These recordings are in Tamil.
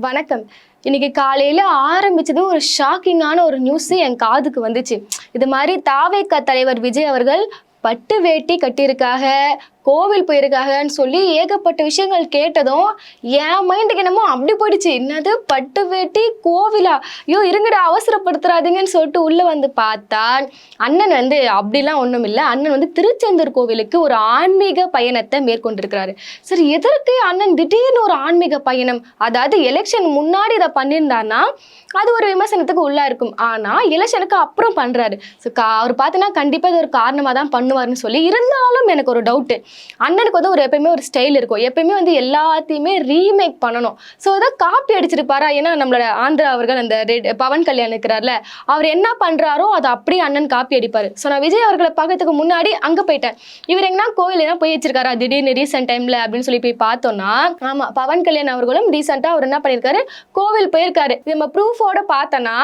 வணக்கம். இன்னைக்கு காலையில ஆரம்பிச்சது ஒரு ஷாக்கிங்கான ஒரு நியூஸ் என் காதுக்கு வந்துச்சு. இது மாதிரி தாவேகா தலைவர் விஜய் அவர்கள் பட்டு வேட்டி கட்டியிருக்காக, கோவில் போயிருக்காங்கன்னு சொல்லி ஏகப்பட்ட விஷயங்கள் கேட்டதும் என் மைண்டுக்கு என்னமோ அப்படி போயிடுச்சு. என்னது பட்டு வேட்டி கோவிலா? ஐயோ இருங்கடா அவசரப்படுத்துறாதீங்கன்னு சொல்லிட்டு உள்ள வந்து பார்த்தா அண்ணன் வந்து அப்படிலாம் ஒன்றும் இல்லை. அண்ணன் வந்து திருச்செந்தூர் கோவிலுக்கு ஒரு ஆன்மீக பயணத்தை மேற்கொண்டிருக்கிறாரு. சரி, எதற்கு அண்ணன் திடீர்னு ஒரு ஆன்மீக பயணம்? அதாவது எலெக்ஷன் முன்னாடி இதை பண்ணியிருந்தாருன்னா அது ஒரு விமர்சனத்துக்கு உள்ளா இருக்கும். ஆனா எலெக்ஷனுக்கு அப்புறம் பண்றாரு. அவர் பார்த்தீங்கன்னா கண்டிப்பா இது ஒரு காரணமா தான் பண்ணுவாருன்னு சொல்லி, இருந்தாலும் எனக்கு ஒரு டவுட்டு. அண்ணனுக்கு வந்து எப்பயுமே ஒரு ஸ்டைல் இருக்கும். எப்பயுமே வந்து எல்லாத்தையுமே ரீமேக் பண்ணணும். ஸோ அதை காப்பி அடிச்சிருப்பாரா? ஏன்னா நம்மளோட ஆந்திரா அவர்கள் அந்த பவன் கல்யாண் இருக்கிறார்ல, அவர் என்ன பண்றாரோ அதை அப்படியே அண்ணன் காப்பி அடிப்பாரு. ஸோ நான் விஜய் அவர்களை பார்க்கறதுக்கு முன்னாடி அங்க போயிட்டேன். இவர் எங்கன்னா கோயில் என்ன போய் வச்சிருக்காரா திடீர்னு ரீசெண்ட் டைம்ல அப்படின்னு சொல்லி போய் பார்த்தோம்னா, ஆமா பவன் கல்யாண் அவர்களும் ரீசெண்டா அவர் என்ன பண்ணிருக்காரு, கோவில் போயிருக்காரு. நம்ம ப்ரூஃபோட பார்த்தோன்னா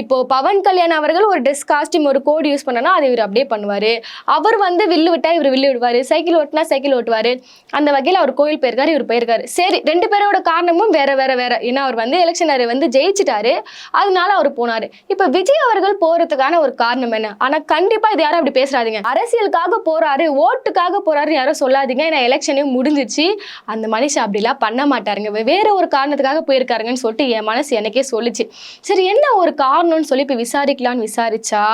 இப்போ பவன் கல்யாண் அவர்கள் ஒரு ட்ரெஸ் காஸ்டியூம் ஒரு கோட் யூஸ் பண்ணனா அதை இவர் அப்படியே பண்ணுவாரு. அவர் வந்து வில்லு விட்டா இவர் வில்லு விடுவாரு, சைக்கிள் ஓட்டினா சைக்கிள் ஓட்டுவாரு. அந்த வகையில் அவர் கோயில் போயிருக்காரு, இவர் போயிருக்காரு. சரி, ரெண்டு பேரோட காரணமும் வேற வேற வேற. ஏன்னா அவர் வந்து எலெக்ஷனரை வந்து ஜெயிச்சிட்டாரு, அதனால அவர் போனாரு. இப்ப விஜய் அவர்கள் போறதுக்கான ஒரு காரணம் என்ன? ஆனா கண்டிப்பா இது யாரும் அப்படி பேசுறாதீங்க. அரசியலுக்காக போறாரு, ஓட்டுக்காக போறாரு யாரும் சொல்லாதீங்க. ஏன்னா எலெக்ஷனே முடிஞ்சிச்சு. அந்த மனுஷன் அப்படிலாம் பண்ண மாட்டாருங்க, வேற ஒரு காரணத்துக்காக போயிருக்காருங்கன்னு சொல்லிட்டு என் மனசு எனக்கே சொல்லிச்சு. சரி, என்ன ஒரு காரணம்னு சொல்லி இப்ப விசாரிக்கலாம்னு விசாரிச்சா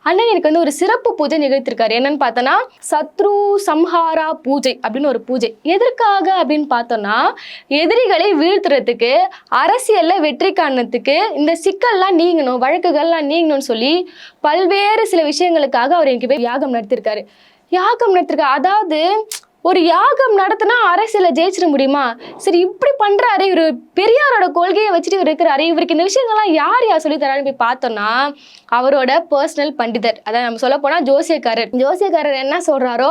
அண்ணன் எனக்கு வந்து ஒரு சிறப்பு பூஜை நிகழ்த்திருக்காரு. என்னன்னு பார்த்தோன்னா சத்ரு சம்ஹாரா பூஜை அப்படின்னு ஒரு பூஜை. எதற்காக அப்படின்னு பார்த்தோம்னா, எதிரிகளை வீழ்த்துறதுக்கு, அரசியல்ல வெற்றி காரணத்துக்கு, இந்த சிக்கல்லாம் நீங்கணும், வழக்குகள்லாம் நீங்கணும்னு சொல்லி பல்வேறு சில விஷயங்களுக்காக அவர் எனக்கு போய் யாகம் நடத்திருக்காரு. அதாவது ஒரு யாகம் நடத்தினா அரசியல ஜெயிச்சிட முடியுமா? சரி, இப்படி பண்றாரு இவரு, பெரியாரோட கொள்கையை வச்சுட்டு இவர் இருக்கிறாரு. இவருக்கு இந்த விஷயங்கள்லாம் யார் சொல்லி தரான்னு போய் பார்த்தோம்னா அவரோட பர்சனல் பண்டிதர், அதாவது நம்ம சொல்ல போனா ஜோசியக்காரர் என்ன சொல்றாரோ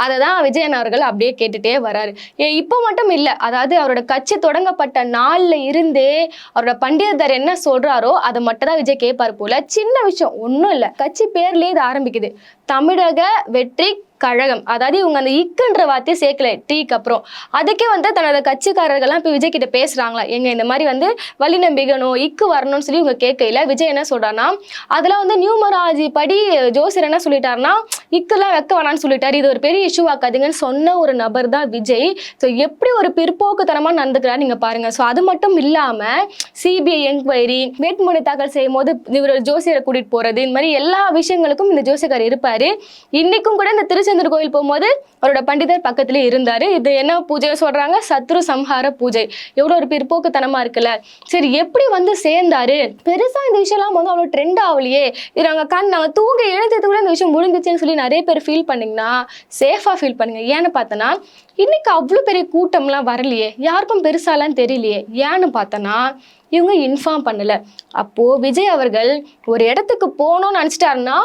அதை தான் விஜயன் அவர்கள் அப்படியே கேட்டுட்டே வராரு. இப்போ மட்டும் இல்லை, அதாவது அவரோட கட்சி தொடங்கப்பட்ட நாள்ல இருந்தே அவரோட பண்டிதர் என்ன சொல்றாரோ அதை மட்டும் தான் விஜய் கேட்பாரு போல. சின்ன விஷயம் ஒன்றும் இல்லை, கட்சி பேர்லேயே இது ஆரம்பிக்குது, தமிழக வெற்றி கழகம். அதாவது இவங்க அந்த இக்குன்ற வார்த்தையை சேர்க்கல டீக்கு அப்புறம். அதுக்கே வந்து தன்னோட கட்சிக்காரர்கள்லாம் இப்போ விஜய் கிட்ட பேசுறாங்களா, எங்க இந்த மாதிரி வந்து வழி நம்பிக்கணும் இக்கு வரணும்னு சொல்லி இவங்க கேட்கல. விஜய் என்ன சொல்றாருன்னா, அதெல்லாம் வந்து நியூமராலஜி படி ஜோசியர் என்ன சொல்லிட்டாருன்னா இக்கெல்லாம் வைக்க வேணான்னு சொல்லிட்டாரு, இது ஒரு பெரிய இஷ்யூ ஆக்காதுங்கன்னு சொன்ன ஒரு நபர் தான் விஜய். ஸோ எப்படி ஒரு பிற்போக்குத்தனமா நடந்துக்கிறாரு நீங்க பாருங்க. ஸோ அது மட்டும் இல்லாம சிபிஐ என்கொயரி, வேட்புமனு தாக்கல் செய்யும் போது இவர் ஜோசியரை கூட்டிட்டு போறது, இந்த மாதிரி எல்லா விஷயங்களுக்கும் இந்த ஜோசியக்கார் இருப்பாரு. இன்னைக்கும் கூட இந்த திருச்செந்தூர் கோயில் போகும்போது அவரோட பண்டிதர் பக்கத்திலே இருந்தாரு. இது என்ன பூஜை சொல்றாங்க, சத்ரு சம்ஹார பூஜை. எவ்வளவு ஒரு பிற்போக்குத்தனமா இருக்குல்ல. சரி, எப்படி வந்து சேர்ந்தாரு? பெருசா இந்த விஷயம்லாம் வந்து அவ்வளவு ட்ரெண்ட் ஆகலையே. இது நாங்க தூங்க எழுந்தது கூட இந்த விஷயம் முடிஞ்சிச்சுன்னு சொல்லி நிறைய பேர் ஃபீல் பண்ணீங்கன்னா சேஃபா ஃபீல் பண்ணுங்க. ஏன்னு பார்த்தோன்னா இன்னைக்கு அவ்வளோ பெரிய கூட்டம்லாம் வரலையே, யாருக்கும் பெருசாலாம் தெரியலையே. ஏன்னு பார்த்தோன்னா இவங்க இன்ஃபார்ம் பண்ணல. அப்போ விஜய் அவர்கள் ஒரு இடத்துக்கு போகணும்னு நினைச்சிட்டாருன்னா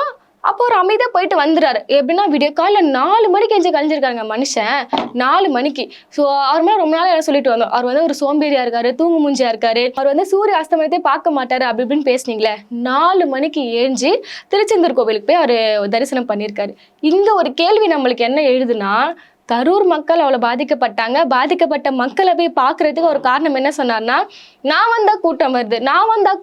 அப்போ ஒரு அமைதியாக போயிட்டு வந்துடுறாரு. எப்படின்னா விடிய காலையில் 4 மணிக்கு எஞ்சி கழிஞ்சிருக்காங்க மனுஷன், 4 மணிக்கு. ஸோ அவர் மேலே ரொம்ப நாள் என்ன சொல்லிட்டு வந்தோம், அவர் வந்து ஒரு சோம்பேறியா இருக்காரு, தூங்கு மூஞ்சியா இருக்காரு, அவர் வந்து சூரிய அஸ்தமனத்தை பார்க்க மாட்டாரு அப்படி இப்படின்னு பேசுனீங்களே. 4 மணிக்கு ஏஞ்சி திருச்செந்தூர் கோவிலுக்கு போய் அவர் தரிசனம் பண்ணியிருக்காரு. இங்க ஒரு கேள்வி நம்மளுக்கு என்ன எழுதுனா, கரூர் மக்கள் அவ்வளோ பாதிக்கப்பட்ட மக்களை போய் பார்க்கறதுக்கு ஒரு காரணம் என்ன சொன்னார்னா, நான் வந்தா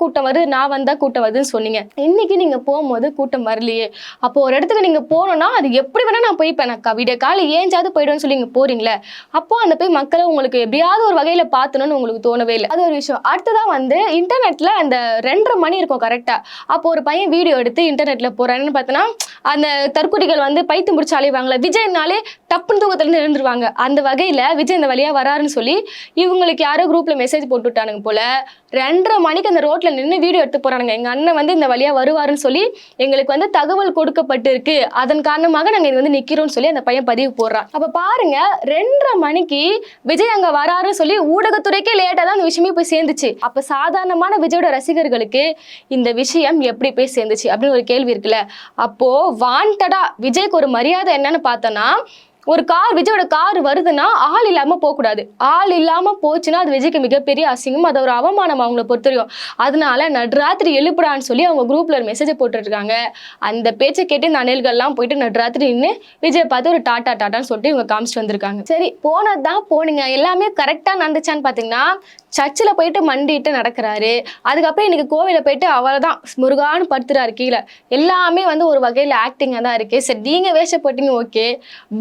கூட்டம் வருதுன்னு சொன்னீங்க. இன்னைக்கு நீங்க போகும்போது கூட்டம் வரலையே. அப்போ ஒரு இடத்துக்கு நீங்க போனோம்னா அது எப்படி வேணா நான் போய்ப்பேன், நான் விடிய காலை ஏஞ்சாவது போயிடுவேன்னு சொல்லி நீங்க போறீங்களே. அப்போ அந்த போய் மக்களை உங்களுக்கு எப்படியாவது ஒரு வகையில பார்த்தணும்னு உங்களுக்கு தோணவே இல்லை. அது ஒரு விஷயம். அடுத்ததான் வந்து இன்டர்நெட்ல அந்த 2:30 மணி இருக்கும் கரெக்டா. அப்போ ஒரு பையன் வீடியோ எடுத்து இன்டர்நெட்ல போறான்னு பார்த்தோன்னா, அந்த தற்கொலைகள் வந்து பைத்து முடிச்சு அலைவாங்களே, விஜய்னாலே டப்புன்னு தூக்கத்துலேருந்து எழுந்துருவாங்க. அந்த வகையில் விஜய் இந்த வழியாக வராருன்னு சொல்லி இவங்களுக்கு யாரோ குரூப்பில் மெசேஜ் போட்டு விட்டானுங்க போல. 2:30 மணிக்கு அந்த ரோட்டில் நின்று வீடியோ எடுத்து போகிறானுங்க. எங்கள் அண்ணன் வந்து இந்த வழியாக வருவாருன்னு சொல்லி எங்களுக்கு வந்து தகவல் கொடுக்கப்பட்டிருக்கு, அதன் காரணமாக நாங்கள் இது வந்து நிற்கிறோம்னு சொல்லி அந்த பையன் பதிவு போடுறான். அப்போ பாருங்க, 2:30 மணிக்கு விஜய் அங்கே வராருன்னு சொல்லி ஊடகத்துறைக்கே லேட்டாக தான் அந்த விஷயமே போய் சேர்ந்துச்சு. அப்போ சாதாரணமான விஜயோட ரசிகர்களுக்கு இந்த விஷயம் எப்படி போய் சேர்ந்துச்சு அப்படின்னு ஒரு கேள்வி இருக்குல்ல. அப்போ வாண்டடா விஜய்க்கு ஒரு மரியாதை என்னன்னு பார்த்தோன்னா, ஒரு கார் விஜயோட கார் வருதுன்னா ஆள் இல்லாம போகக்கூடாது. ஆள் இல்லாம போச்சுன்னா அது விஜய்க்கு மிகப்பெரிய அசிங்கம், அது ஒரு அவமானம் அவங்கள பொறுத்தவரையும். அதனால நடுராத்திரி எழுப்புடான்னு சொல்லி அவங்க குரூப்ல ஒரு மெசேஜை போட்டுருக்காங்க. அந்த பேச்சை கேட்டு இந்த அணில்கள்லாம் போயிட்டு நடுராத்திரி நின்று விஜய் பார்த்து ஒரு டாட்டா டாட்டான்னு சொல்லிட்டு இவங்க காமிச்சிட்டு வந்திருக்காங்க. சரி, போனதுதான் போனீங்க, எல்லாமே கரெக்டா நடந்துச்சான்னு பாத்தீங்கன்னா சர்ச்சில் போயிட்டு மண்டிட்டு நடக்கிறாரு. அதுக்கப்புறம் இன்னைக்கு கோவிலில் போயிட்டு அவ்வளோதான் முருகான்னு படுத்துறாரு கீழே. எல்லாமே வந்து ஒரு வகையில் ஆக்டிங்காக தான் இருக்கு. சரி, நீங்கள் வேஷம் போட்டீங்க, ஓகே.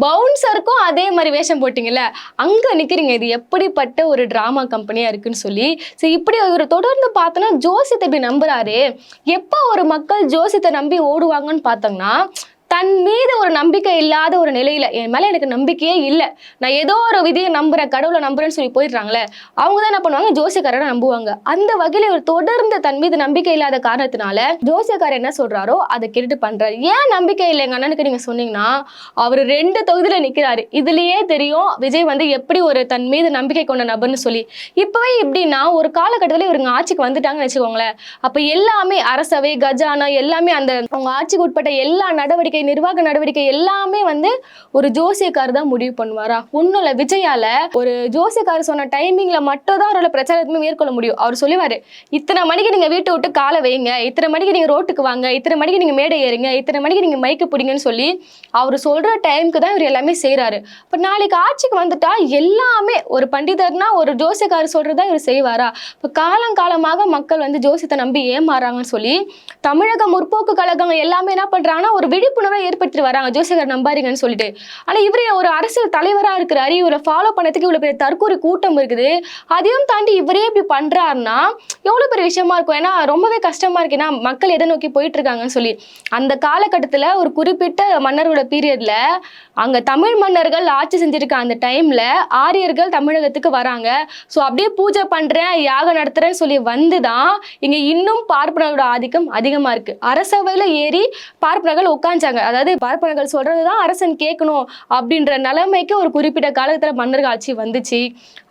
பவுன்சருக்கும் அதே மாதிரி வேஷம் போட்டிங்கல்ல, அங்கே நிற்கிறீங்க. இது எப்படிப்பட்ட ஒரு ட்ராமா கம்பெனியாக இருக்குன்னு சொல்லி. சரி, இப்படி ஒரு தொடர்ந்து பார்த்தோன்னா ஜோசியத்தை இப்படி நம்புறாரு. எப்போ ஒரு மக்கள் ஜோசியத்தை நம்பி ஓடுவாங்கன்னு பார்த்தோம்னா, தன் மீது ஒரு நம்பிக்கை இல்லாத ஒரு நிலையில, என் மேல எனக்கு நம்பிக்கையே இல்லை, நான் ஏதோ ஒரு விதியை நம்புறேன், கடவுளை நம்புறேன்னு சொல்லி போயிடுறாங்களே, அவங்க தான் என்ன பண்ணுவாங்க, ஜோசியக்காரரை நம்புவாங்க. அந்த வகையில ஒரு தொடர்ந்து தன் மீது நம்பிக்கை இல்லாத காரணத்தினால ஜோசியக்காரர் என்ன சொல்றாரோ அதை கேட்டுட்டு பண்றாரு. ஏன் நம்பிக்கை இல்லை எங்க அண்ணனுக்கு நீங்க சொன்னீங்கன்னா, அவர் 2 தொகுதியில நிக்கிறாரு. இதுலயே தெரியும் விஜய் வந்து எப்படி ஒரு தன் மீது நம்பிக்கை கொண்ட நபர்னு சொல்லி. இப்பவே எப்படின்னா, ஒரு காலகட்டத்தில் இவருங்க ஆட்சிக்கு வந்துட்டாங்கன்னு வச்சுக்கோங்களேன், அப்ப எல்லாமே அரசவை கஜானா எல்லாமே அந்த அவங்க ஆட்சிக்கு உட்பட்ட எல்லா நடவடிக்கை நிர்வாக நடவடிக்கை எல்லாமே வந்து ஒரு ஜோசியக்காரர் தான் முடிவு பண்ணுவாரா? ஒன்னும் இல்ல, விஜயால ஒரு ஜோசியக்காரர் சொன்ன டைமிங்ல மட்டும் தான் அவரோட பிரச்சாரத்துமே மேற்கொள்ள முடியும். அவர் சொல்லுவாரு, இத்தனை மணிக்கு நீங்க வீட்டை விட்டு காலை வைங்க, இத்தனை மணிக்கு நீங்க ரோட்டுக்கு வாங்க, இத்தனை மணிக்கு நீங்க மேடை ஏறுங்க, இத்தனை மணிக்கு நீங்க மைக்கு பிடிங்கன்னு சொல்லி அவர் சொல்ற டைமுக்கு தான் இவர் எல்லாமே செய்யறாரு. இப்ப நாளைக்கு ஆட்சிக்கு வந்துட்டா எல்லாமே ஒரு பண்டிதர்னா ஒரு ஜோசியக்காரர் சொல்றதா இவர் செய்வாரா? இப்ப காலங்காலமாக மக்கள் வந்து ஜோசியத்தை நம்பி ஏமாறாங்கன்னு சொல்லி தமிழக முற்போக்கு கழகங்கள் எல்லாமே என்ன பண்றாங்கன்னா ஒரு விழிப்புணர்வு ஏற்படுத்தி வராங்க, ஜோசியக்காரர் நம்பாதீங்கன்னு சொல்லிட்டு. ஆனா இவரே ஒரு அரசியல் தலைவரா இருக்கிறாரு, இவரை ஃபாலோ பண்ணதுக்கு இவ்வளவு பெரிய தற்கொலை கூட்டம் இருக்குது. அதையும் தாண்டி இவரே இப்படி பண்றாருன்னா எவ்வளவு பெரிய விஷயமா இருக்கும். ஏன்னா ரொம்பவே கஷ்டமா இருக்கு, ஏன்னா மக்கள் எதை நோக்கி போயிட்டு இருக்காங்கன்னு சொல்லி. அந்த காலகட்டத்துல ஒரு குறிப்பிட்ட மன்னரோட பீரியட்ல அங்க தமிழ் மன்னர்கள் ஆட்சி செஞ்சிருக்க அந்த டைம்ல ஆரியர்கள் தமிழகத்துக்கு வராங்க. ஸோ அப்படியே பூஜை பண்றேன் யாகம் நடத்துறேன்னு சொல்லி வந்துதான் இங்க இன்னும் பார்ப்பனர்களோட ஆதிக்கம் அதிகமா இருக்கு. அரசவையில ஏறி பார்ப்பனர்கள் உட்காந்துச்சாங்க. அதாவது பார்ப்பனர்கள் சொல்றதுதான் அரசன் கேட்கணும் அப்படின்ற நிலைமைக்கு ஒரு குறிப்பிட்ட காலத்துல மன்னர்கள் ஆட்சி வந்துச்சு.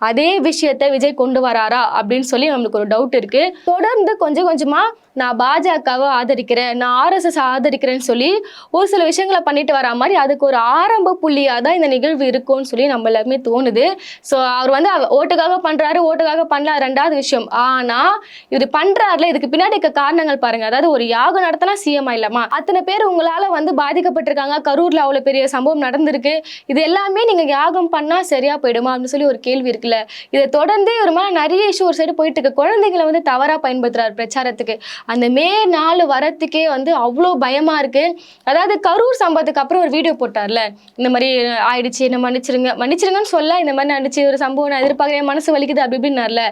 அதே விஷயத்த விஜய் கொண்டு வராரா அப்படின்னு சொல்லி நம்மளுக்கு ஒரு டவுட் இருக்கு. தொடர்ந்து கொஞ்சம் கொஞ்சமா நான் பாஜகவை ஆதரிக்கிறேன், நான் RSS ஆதரிக்கிறேன்னு சொல்லி ஒரு சில விஷயங்களை பண்ணிட்டு வரா மாதிரி அதுக்கு ஒரு ஆரம்ப புள்ளியா தான் இந்த நிகழ்வு இருக்கும்னு சொல்லி நம்ம எல்லாருமே தோணுது. ஸோ அவர் வந்து ஓட்டுக்காக பண்றாரு, ஓட்டுக்காக பண்ணலாம், ரெண்டாவது விஷயம். ஆனா இவர் பண்றாருல, இதுக்கு பின்னாடி இருக்க காரணங்கள் பாருங்க. அதாவது ஒரு யாகம் நடத்தினா சிஎம் இல்லாமா, அத்தனை பேர் உங்களால வந்து பாதிக்கப்பட்டிருக்காங்க, கரூர்ல அவ்வளவு பெரிய சம்பவம் நடந்திருக்கு, இது எல்லாமே நீங்க யாகம் பண்ணா சரியா போயிடுமா அப்படின்னு சொல்லி ஒரு கேள்வி இருக்குல்ல. இதை தொடர்ந்து ஒரு மாதிரி நிறைய இஷ்யூ ஒரு சைடு போயிட்டு இருக்கு. குழந்தைங்களை வந்து தவறா பயன்படுத்துறாரு பிரச்சாரத்துக்கு. அந்த மே 4 வரத்துக்கே வந்து அவ்வளோ பயமா இருக்கு. அதாவது கரூர் சம்பவத்துக்கு அப்புறம் ஒரு வீடியோ போட்டார்ல, இந்த மாதிரி ஆயிடுச்சு, என்ன மன்னிச்சிருங்கன்னு சொல்ல, இந்த மாதிரி நடந்துச்சு ஒரு சம்பவம், நான் எதிர்பார்க்குறேன், மனசு வலிக்குது அப்படி இப்படின்னார்ல.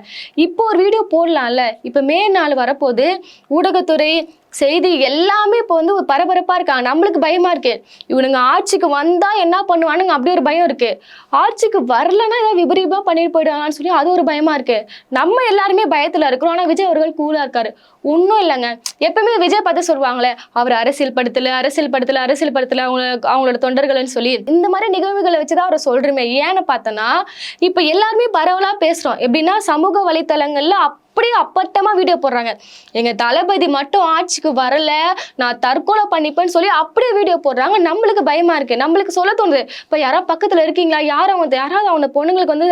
இப்போ ஒரு வீடியோ போடலாம்ல. இப்போ மே 4 வரப்போது, ஊடகத்துறை செய்தி எல்லாமே இப்போ வந்து ஒரு பரபரப்பா இருக்காங்க. நம்மளுக்கு பயமா இருக்கு, இவனுங்க ஆட்சிக்கு வந்தா என்ன பண்ணுவானுங்க அப்படி ஒரு பயம் இருக்கு. ஆட்சிக்கு வரலன்னா ஏதாவது விபரீதமா பண்ணிட்டு போயிடுவாங்கன்னு சொல்லி அது ஒரு பயமா இருக்கு. நம்ம எல்லாருமே பயத்துல இருக்கிறோம். ஆனா விஜய் அவர்கள் கூலா இருக்காரு. ஒன்றும் இல்லைங்க, எப்பவுமே விஜய் பார்த்து சொல்லுவாங்களே, அவர் அரசியல் படுத்தல அவங்களோட தொண்டர்கள்னு சொல்லி. இந்த மாதிரி நிகழ்வுகளை வச்சுதான் அவரை சொல்றோமே. ஏன்னு பார்த்தோன்னா இப்ப எல்லாருமே பரவலா பேசுறோம். எப்படின்னா சமூக வலைத்தளங்கள்ல அப்படியே அப்பட்டமா வீடியோ போடுறாங்க, எங்க தளபதி மட்டும் ஆட்சிக்கு வரல நான் தற்கொலை பண்ணிப்பேன்னு சொல்லி அப்படியே வீடியோ போடுறாங்க. நம்மளுக்கு பயமா இருக்கு, நம்மளுக்கு சொல்ல தோணுது, இப்ப யாராவது பக்கத்துல இருக்கீங்களா, யாராவது அவங்க பொண்ணுங்களுக்கு வந்து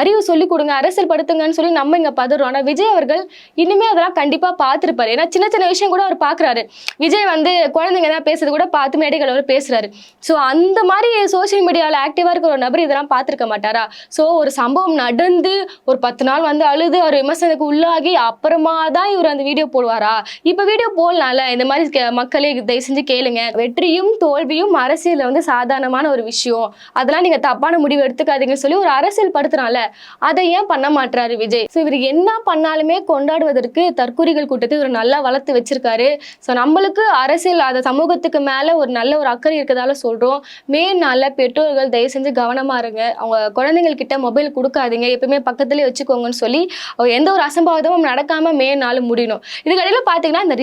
அறிவு சொல்லி கொடுங்க, அரசியல் படுத்துங்கன்னு சொல்லி நம்ம இங்க பதறோம். ஆனா விஜய் அவர்கள் இனிமே அதெல்லாம் கண்டிப்பா பார்த்திருப்பாரு. ஏன்னா சின்ன சின்ன விஷயம் கூட அவர் பாக்குறாரு. விஜய் வந்து குழந்தைங்க தான் பேசுறது கூட பார்த்து மேடைகள் அவர் பேசுறாரு. ஸோ அந்த மாதிரி சோசியல் மீடியாவில் ஆக்டிவா இருக்கிற ஒரு நபர் இதெல்லாம் பார்த்திருக்க மாட்டாரா? ஸோ ஒரு சம்பவம் நடந்து ஒரு 10 நாள் வந்து அழுது அவர் விமர்சனத்துக்கு உள்ளாகி அப்புறமா தான் இவர் அந்த வீடியோ போடுவாரா? இப்ப வீடியோ போடலாம்ல. இந்த மாதிரி மக்களே தயவு செஞ்சு கேளுங்க, வெற்றியும் தோல்வியும் அரசியல் வந்து சாதாரணமான ஒரு விஷயம், அதெல்லாம் நீங்க தப்பான முடிவு எடுத்துக்காதீங்கன்னு சொல்லி ஒரு அரசியல் படுத்துறான்ல, அதை ஏன் பண்ண மாட்டாரு விஜய்? ஸோ இவர் என்ன பண்ணாலுமே கொண்டாடுவதற்கு தற்கூரிகள் கூட்டத்தை இவர் நல்லா வளர்த்து வச்சிருக்காரு. ஸோ நம்மளுக்கு அரசியல் அந்த சமூகத்துக்கு மேல ஒரு நல்ல ஒரு அக்கறை இருக்கிறதால சொல்றோம். மே 4 பெற்றோர்கள் தயவு செஞ்சு கவனமா இருங்க, அவங்க குழந்தைகள் கிட்ட மொபைல் கொடுக்காதீங்க, எப்பவுமே பக்கத்துலேயே வச்சுக்கோங்கன்னு சொல்லி அவர் எந்த ஒரு அசம்பாவிதமும் நடக்காம மே 4 முடியணும். இதுக்கடையில பாத்தீங்கன்னா இந்த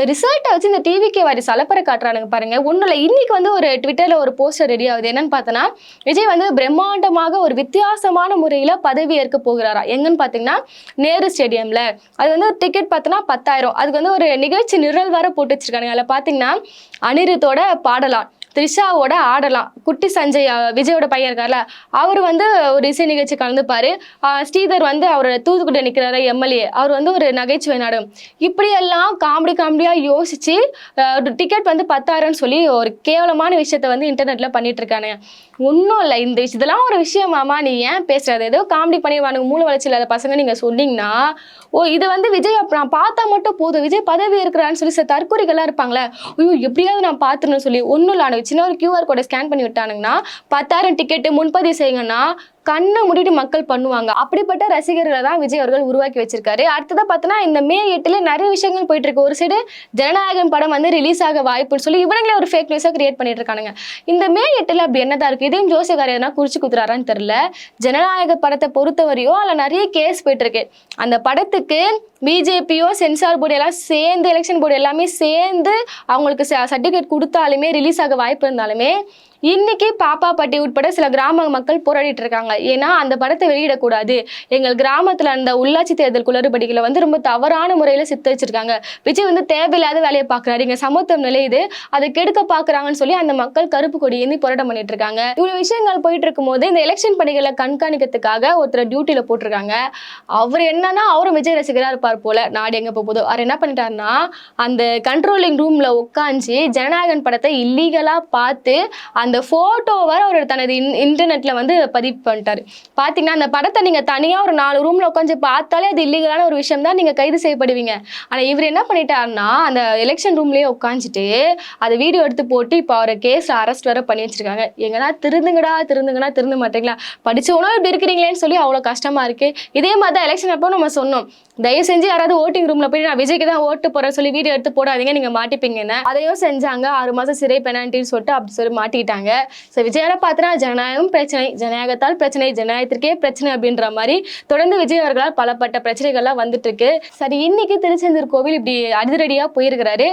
ரிசல்ட்டை வச்சு இந்த டிவிக்கே வாரி சலப்பரை காட்டுறானுங்க பாருங்க. ஒன்றும் இல்லை, இன்னைக்கு வந்து ஒரு ட்விட்டர்ல ஒரு போஸ்டர் ரெடி ஆகுது. என்னன்னு பார்த்தோன்னா, விஜய் வந்து பிரம்மாண்டமாக ஒரு வித்தியாசமான முறையில பதவி ஏற்க போகிறாரா. எங்கன்னு பார்த்தீங்கன்னா நேரு ஸ்டேடியம்ல. அது வந்து டிக்கெட் பார்த்தோன்னா 10,000. அதுக்கு வந்து ஒரு நிகழ்ச்சி நிரல் வர போட்டு வச்சிருக்காங்க. அதில் பார்த்தீங்கன்னா அனிருத்தோட பாடலாம், த்ரிஷாவோட ஆடலாம். குட்டி சஞ்சய் விஜயோட பையன் இருக்கார்ல, அவர் வந்து ஒரு இசை நிகழ்ச்சி கலந்துப்பாரு. ஸ்ரீதர் வந்து அவர் தூத்துக்குடி நிற்கிறாரு எம்எல்ஏ, அவர் வந்து ஒரு நகைச்சுவை நாடகம். இப்படியெல்லாம் காமெடியா யோசிச்சு டிக்கெட் வந்து 10,000 சொல்லி ஒரு கேவலமான விஷயத்த வந்து இன்டர்நெட்ல பண்ணிட்டு இருக்கானுங்க. ஒன்றும் இல்லை, இந்த இதெல்லாம் ஒரு விஷயமாமா, நீ ஏன் பேசுறது? ஏதோ காமெடி பண்ணிடுவானுங்க மூளை வளர்ச்சி இல்லாத பசங்க நீங்க சொன்னீங்கன்னா, இது வந்து விஜய் நான் பார்த்தா மட்டும் போதும், விஜய் பதவி இருக்கிறான்னு சொல்லி சில தற்கொலைகள்லாம் இருப்பாங்களே, ஐயோ எப்படியாவது நான் பார்த்துன்னு சொல்லி ஒன்றும் இல்லை, சின்ன ஒரு QR கோடை ஸ்கேன் பண்ணி விட்டானுங்கன்னா 10,000 டிக்கெட்டு முன்பதிவு செய்யுங்கன்னா கண்ணை மூடிட்டு மக்கள் பண்ணுவாங்க. அப்படிப்பட்ட ரசிகர்களை தான் விஜய் அவர்கள் உருவாக்கி வச்சிருக்காரு. அடுத்ததான் பார்த்தோன்னா இந்த May 8 நிறைய விஷயங்கள் போயிட்டு இருக்கு. ஒரு சைடு ஜனநாயகன் படம் வந்து ரிலீஸ் ஆக வாய்ப்புன்னு சொல்லி இவங்களே ஒரு ஃபேக் நியூஸை கிரியேட் பண்ணிட்டு இருக்கானுங்க. இந்த May 8 அப்படி என்னதான் இருக்கு? இதையும் ஜோசியக்காரர் எதனா குறிச்சு குத்துறாரான்னு தெரியல. ஜனநாயக படத்தை பொறுத்தவரையும் அதில் நிறைய கேஸ் போயிட்டு இருக்கு. அந்த படத்துக்கு பிஜேபியோ சென்சார் போர்டு எல்லாம் சேர்ந்து, எலெக்ஷன் போர்டு எல்லாமே சேர்ந்து அவங்களுக்கு சர்டிஃபிகேட் கொடுத்தாலுமே, ரிலீஸ் ஆக வாய்ப்பு இருந்தாலுமே, இன்னைக்கு பாப்பாப்பட்டி உட்பட சில கிராம மக்கள் போராடிட்டு இருக்காங்க. ஏன்னா அந்த படத்தை வெளியிடக்கூடாது, எங்கள் கிராமத்துல அந்த உள்ளாட்சி தேர்தல் குளறுபடிகளை வந்து ரொம்ப தவறான முறையில சித்தரிச்சிருக்காங்க, விஜய் வந்து தேவையில்லாத வேலையை பாக்குறாரு, இங்க சமத்துவம் நிலையுது, அதை கெடுக்க பாக்குறாங்கன்னு சொல்லி அந்த மக்கள் கருப்பு கொடி ஏந்தி போராட்டம் பண்ணிட்டு இருக்காங்க. இவ்வளவு விஷயங்கள் போயிட்டு இருக்கும் போது இந்த எலெக்ஷன் பணிகளை கண்காணிக்கிறதுக்காக ஒருத்தர் டியூட்டியில போட்டிருக்காங்க. அவர் என்னன்னா அவரும் விஜய் ரசிகரா இருப்பார் போல, நாடு எங்க போகுதோ. அவர் என்ன பண்ணிட்டாருன்னா அந்த கண்ட்ரோலிங் ரூம்ல உட்காந்து ஜனநாயகன் படத்தை இல்லீகலா பார்த்து அந்த போட்டோவை அவர் தனது இன்டர்நெட்ல வந்து பதிவு பண்ணிட்டாரு. பாத்தீங்கன்னா அந்த படத்தை நீங்க தனியா ஒரு 4 ரூம்ல உட்காந்து பார்த்தாலே அது இல்லீகலான ஒரு விஷயம் தான், நீங்க கைது செய்யப்படுவீங்க. ஆனா இவர் என்ன பண்ணிட்டாருன்னா அந்த எலெக்ஷன் ரூம்லயே உட்காந்துட்டு அதை வீடியோ எடுத்து போட்டு இப்போ அவரை கேஸ்ல அரெஸ்ட் வர பண்ணி வச்சிருக்காங்க. எங்கன்னா திருந்துங்கடா திருந்த மாட்டீங்களா, படிச்சவனும் இப்படி இருக்கிறீங்களேன்னு சொல்லி அவ்வளவு கஷ்டமா இருக்கு. இதே மாதிரி தான் எலெக்ஷன் அப்போ நம்ம சொன்னோம், தயவு செஞ்சு யாராவது ஓட்டிங் ரூம்ல போய் நான் விஜய்க்கு தான் ஓட்டு போறேன் சொல்லி வீடியோ எடுத்து போடாதீங்க, நீங்க மாட்டிப்பீங்கன்னு. அதையும் செஞ்சாங்க. 6 மாசம் சிறை பெனால்ட்டின்னு சொல்லிட்டு அப்படி சொல்லி மாட்டிட்டாங்க. விஜயால பார்த்தா ஜனநாயகம் பிரச்சனை, ஜனநாயகத்தால் பிரச்சனை, ஜனநாயகத்திற்கே பிரச்சனை அப்படின்ற மாதிரி தொடர்ந்து விஜய் அவர்களால் பலப்பட்ட பிரச்சனைகள்லாம் வந்துட்டு இருக்கு. சரி, இன்னைக்கு திருச்செந்தூர் கோவில் இப்படி அதிரடியா போயிருக்கிறாரு.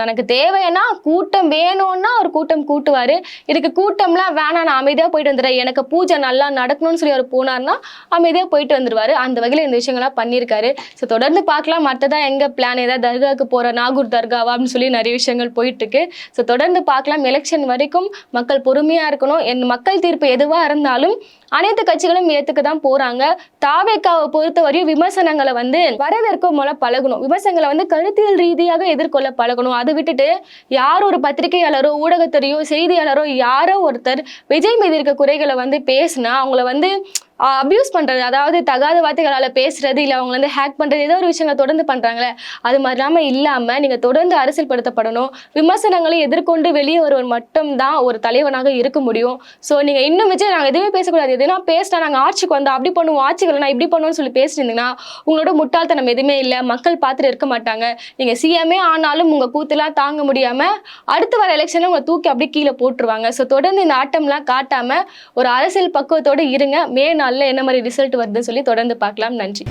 தனக்கு தேவைன்னா கூட்டம் வேணும்னா ஒரு கூட்டம் கூட்டுவாரு, இதுக்கு கூட்டம்லாம் வேணாம் நான் அமைதியா போயிட்டு வந்துடுறேன், எனக்கு பூஜை நல்லா நடக்கணும்னு சொல்லி அவர் போனார்னா அமைதியா போயிட்டு வந்துருவாரு. அந்த வகையில் இந்த விஷயங்கள்லாம் பண்ணியிருக்காரு. தொடர்ந்து பார்க்கலாம். மற்றதான் எங்க பிளான், ஏதாவது தர்காவுக்கு போற, நாகூர் தர்காவா அப்படின்னு சொல்லி நிறைய விஷயங்கள் போயிட்டு இருக்கு. தொடர்ந்து பார்க்கலாம். எலெக்ஷன் வரைக்கும் மக்கள் பொறுமையா இருக்கணும். மக்கள் தீர்ப்பு எதுவா இருந்தாலும் அனைத்து கட்சிகளும் ஏத்துக்க தான் போறாங்க. தாவேக்காவை பொறுத்தவரையும் விமர்சனங்களை வந்து வரவேற்க மூல பழகணும், விமர்சனங்களை வந்து கருத்தியல் ரீதியாக எதிர்கொள்ள பழகணும். அதை விட்டுட்டு யார் ஒரு பத்திரிகையாளரோ ஊடகத்தரையோ செய்தியாளரோ யாரோ ஒருத்தர் விஜய் மீது இருக்க குறைகளை வந்து பேசினா அவங்கள வந்து அபியூஸ் பண்றது, அதாவது தகாத வார்த்தைகளால பேசுறது, இல்லை அவங்க வந்து ஹேக் பண்றது, ஏதோ ஒரு விஷயங்களை தொடர்ந்து பண்றாங்களே, அது மாதிரி இல்லாம நீங்க தொடர்ந்து அரசியல் படுத்தப்படணும். விமர்சனங்களை எதிர்கொண்டு வெளியே ஒருவர் மட்டும்தான் ஒரு தலைவனாக இருக்க முடியும். நீங்க இன்னும் விஜய் நாங்க எதுவுமே பேசக்கூடாது, எதுனா பேசினா நாங்க ஆட்சிக்கு வந்தா அப்படி பண்ணுவோம், ஆட்சிகளை நான் இப்படி பண்ணுவோம்னு சொல்லி பேசிருந்தீங்கன்னா உங்களோட முட்டாள்தனம் எதுவுமே இல்லை, மக்கள் பார்த்துட்டு இருக்க மாட்டாங்க. நீங்க சிஎம்ஏ ஆனாலும் உங்க கூத்துலாம் தாங்க முடியாம அடுத்து வர எலெக்ஷன்ல உங்களை தூக்கி அப்படியே கீழே போட்டுருவாங்க. தொடர்ந்து இந்த ஆட்டம்லாம் காட்டாம ஒரு அரசியல் பக்குவத்தோடு இருங்க. மே 4 என்ன மாதிரி ரிசல்ட் வருதுன்னு சொல்லி தொடர்ந்து பார்க்கலாம். நன்றி.